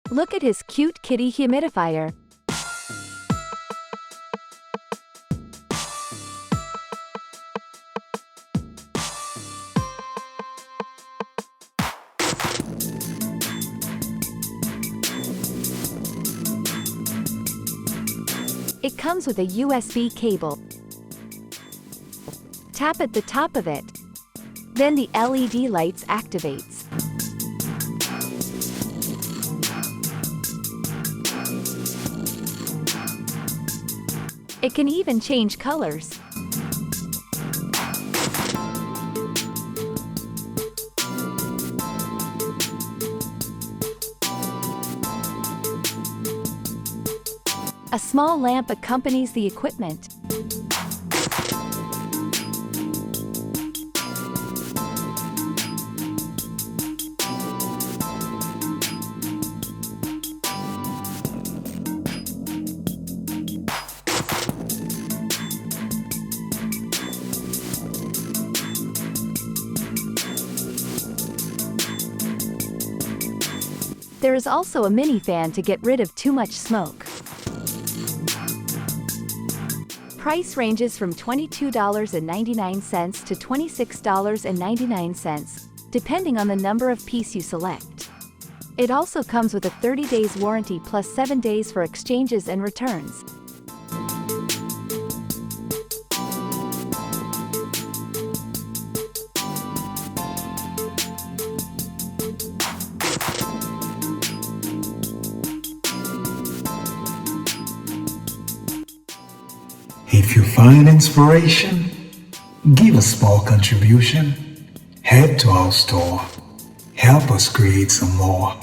Look at his cute kitty humidifier. It comes with a USB cable. Tap at the top of it. Then the LED lights activates. It can even change colors. A small lamp accompanies the equipment. There is also a mini fan to get rid of too much smoke. Price ranges from $22.99 to $26.99, depending on the number of piece you select. It also comes with a 30 days warranty plus 7 days for exchanges and returns. If you find inspiration, give a small contribution, head to our store, help us create some more.